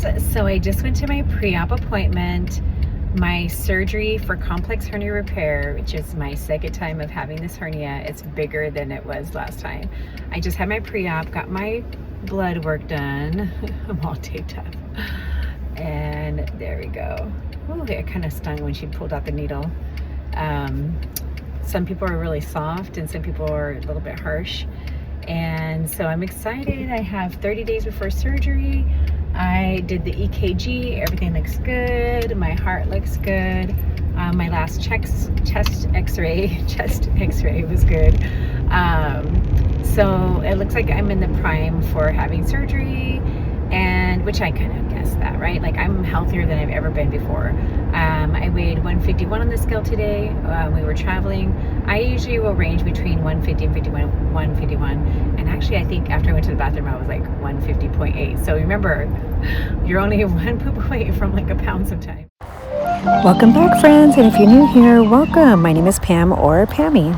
friends. So I just went to my pre-op appointment. My surgery for complex hernia repair, which is my second time of having this hernia. It's bigger than it was last time. I just had my pre-op, got my blood work done. I'm all taped up. And there we go. Ooh, it kind of stung when she pulled out the needle. Some people are really soft and some people are a little bit harsh. And so I'm excited. I have 30 days before surgery. I did the EKG, everything looks good. My heart looks good. My last chest x-ray was good. So it looks like I'm in the prime for having surgery, and which I kind of guessed that, right? Like I'm healthier than I've ever been before. I weighed 151 on the scale today. We were traveling. I usually will range between 150 and 151. And actually, I think after I went to the bathroom, I was like 150.8. So remember, you're only one poop away from like a pound sometimes. Welcome back, friends. And if you're new here, welcome. My name is Pam or Pammy.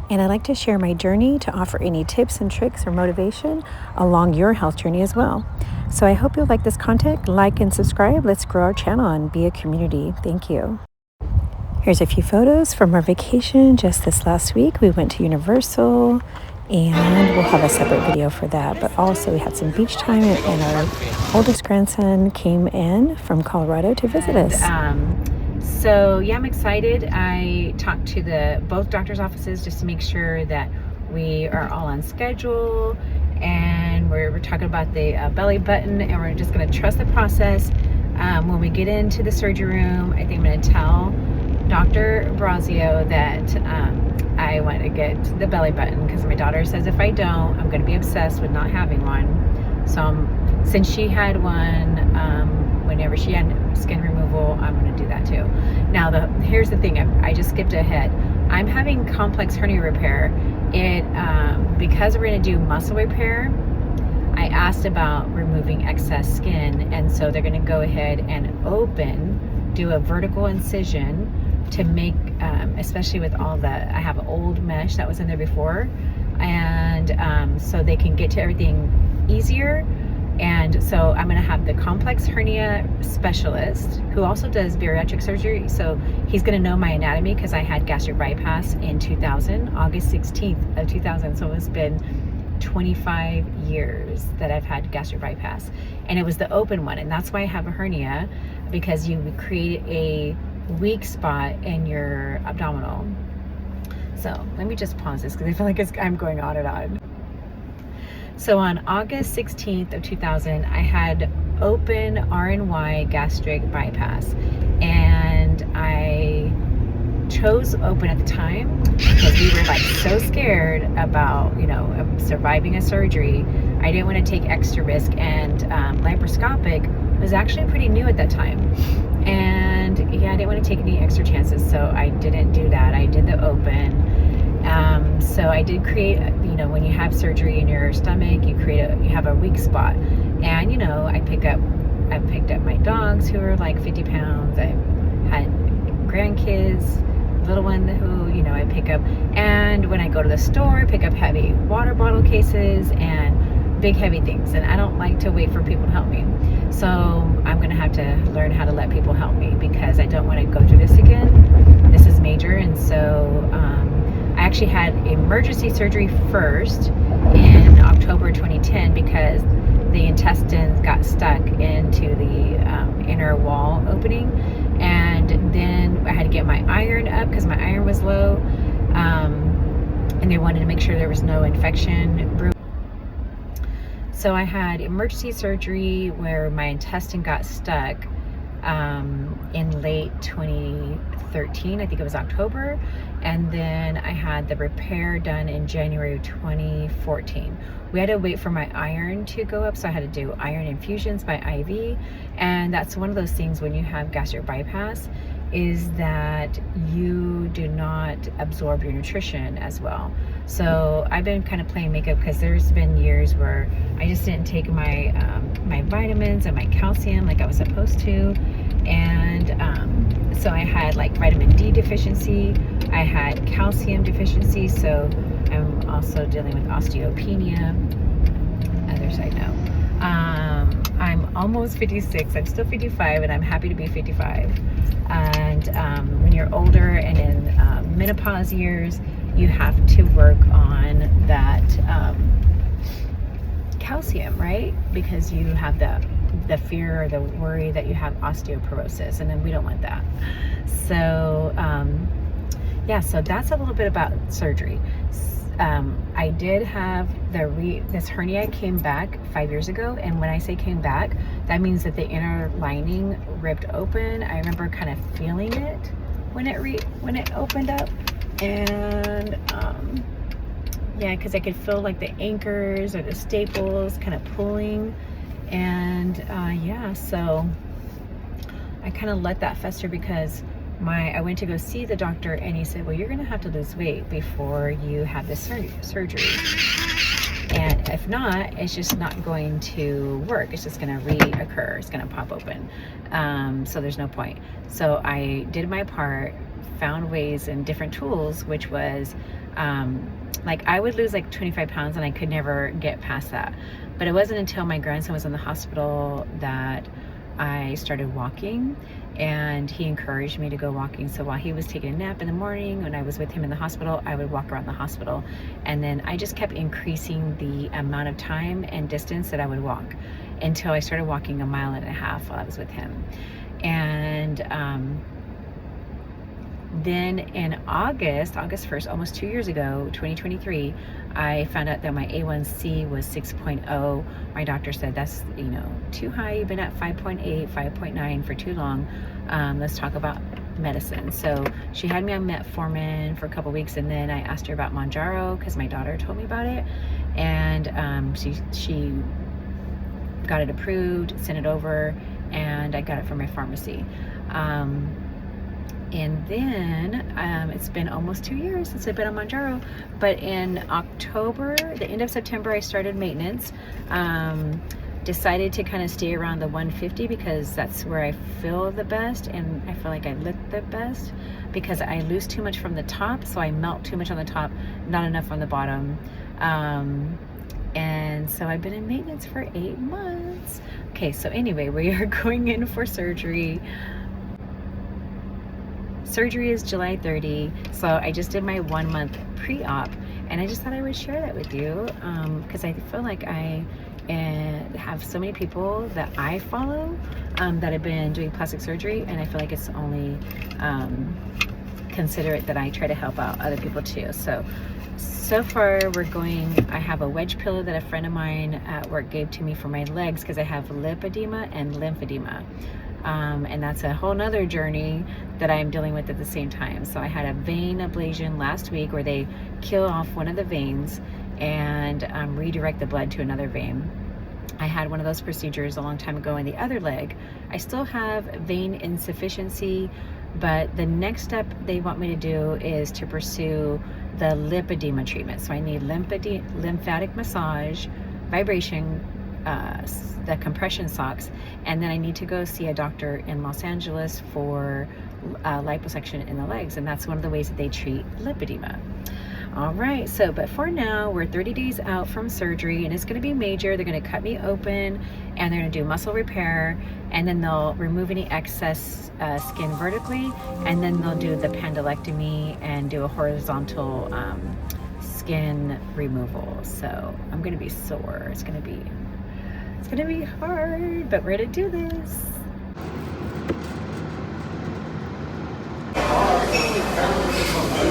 And I like to share my journey to offer any tips and tricks or motivation along your health journey as well. So I hope you'll like this content, like and subscribe. Let's grow our channel and be a community. Thank you. Here's a few photos from our vacation just this last week. We went to Universal, and we'll have a separate video for that. But also we had some beach time, and our oldest grandson came in from Colorado to visit us. So yeah, I'm excited. I talked to both doctor's offices just to make sure that we are all on schedule, and we're talking about the belly button, and we're just going to trust the process. When we get into the surgery room, I think I'm going to tell Dr. Brazio that I want to get the belly button, because my daughter says if I don't, I'm going to be obsessed with not having one. So since she had one, whenever she had skin removal, I'm going to do that too. Now, here's the thing. I just skipped ahead. I'm having complex hernia repair. Because we're going to do muscle repair, I asked about removing excess skin, and so they're going to go ahead and do a vertical incision to make, especially with all I have old mesh that was in there before, and so they can get to everything easier. And so I'm going to have the complex hernia specialist who also does bariatric surgery. So he's going to know my anatomy, because I had gastric bypass in 2000, August 16th of 2000. So it's been 25 years that I've had gastric bypass, and it was the open one. And that's why I have a hernia, because you create a weak spot in your abdominal. So let me just pause this, because I feel like I'm going on and on. So on August 16th of 2000, I had open RNY gastric bypass, and I chose open at the time because we were like so scared about, surviving a surgery. I didn't want to take extra risk, and laparoscopic was actually pretty new at that time. And yeah, I didn't want to take any extra chances, so I didn't do that. I did the open. So I did create, when you have surgery in your stomach, you have a weak spot. And, I picked up my dogs who are like 50 pounds. I had grandkids, little one who, I pick up. And when I go to the store, I pick up heavy water bottle cases and big heavy things. And I don't like to wait for people to help me. So I'm going to have to learn how to let people help me, because I don't want to go through this again. This is major. And so, I actually had emergency surgery first in October 2010 because the intestines got stuck into the inner wall opening, and then I had to get my iron up because my iron was low, and they wanted to make sure there was no infection. So I had emergency surgery where my intestine got stuck in late 2013, I think it was October, and then I had the repair done in January of 2014. We had to wait for my iron to go up, so I had to do iron infusions by IV, and that's one of those things when you have gastric bypass, is that you do not absorb your nutrition as well. So I've been kind of playing makeup, because there's been years where I just didn't take my my vitamins and my calcium like I was supposed to, and so I had like vitamin D deficiency, I had calcium deficiency, so I'm also dealing with osteopenia. Other side note, I'm almost 56. I'm still 55, and I'm happy to be 55. And when you're older and in menopause years, you have to work on that calcium, right? Because you have the fear or the worry that you have osteoporosis, and then we don't want that. So yeah, so that's a little bit about surgery. I did have this hernia came back 5 years ago, and when I say came back, that means that the inner lining ripped open. I remember kind of feeling it when it opened up, and yeah, because I could feel like the anchors or the staples kind of pulling, and yeah, so I kind of let that fester because I went to go see the doctor, and he said, well, you're going to have to lose weight before you have this surgery. And if not, it's just not going to work. It's just going to reoccur. It's going to pop open. So there's no point. So I did my part, found ways and different tools, which was like I would lose like 25 pounds and I could never get past that. But it wasn't until my grandson was in the hospital that I started walking, and he encouraged me to go walking. So while he was taking a nap in the morning, when I was with him in the hospital, I would walk around the hospital, and then I just kept increasing the amount of time and distance that I would walk until I started walking 1.5 miles while I was with him. And then in August 1st, almost 2 years ago, 2023, I found out that my A1C was 6.0. My doctor said, that's, too high. You've been at 5.8, 5.9 for too long. Let's talk about medicine. So she had me on metformin for a couple weeks, and then I asked her about Mounjaro because my daughter told me about it, and she got it approved, sent it over, and I got it from my pharmacy. And then it's been almost 2 years since I've been on Mounjaro. But in October, the end of September, I started maintenance. Decided to kind of stay around the 150 because that's where I feel the best, and I feel like I look the best because I lose too much from the top, so I melt too much on the top, not enough on the bottom. And so I've been in maintenance for 8 months. Okay, so anyway, we are going in for surgery. Surgery is July 30, so I just did my 1 month pre-op, and I just thought I would share that with you because I feel like I have so many people that I follow that have been doing plastic surgery, and I feel like it's only considerate that I try to help out other people too. So far I have a wedge pillow that a friend of mine at work gave to me for my legs because I have lipedema and lymphedema. And that's a whole nother journey that I'm dealing with at the same time. So I had a vein ablation last week where they kill off one of the veins and redirect the blood to another vein. I had one of those procedures a long time ago in the other leg. I still have vein insufficiency, but the next step they want me to do is to pursue the lipedema treatment. So I need lymphatic massage, vibration, the compression socks, and then I need to go see a doctor in Los Angeles for liposuction in the legs, and that's one of the ways that they treat lipedema. All right, but for now, we're 30 days out from surgery, and it's going to be major. They're going to cut me open, and they're going to do muscle repair, and then they'll remove any excess skin vertically, and then they'll do the pendulectomy and do a horizontal skin removal. So I'm going to be sore. It's going to be hard, but we're going to do this.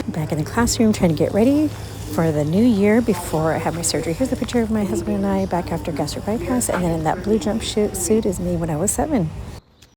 Back in the classroom trying to get ready for the new year before I have my surgery. Here's a picture of my husband and I back after gastric bypass, and then in that blue jumpsuit is me when I was 7.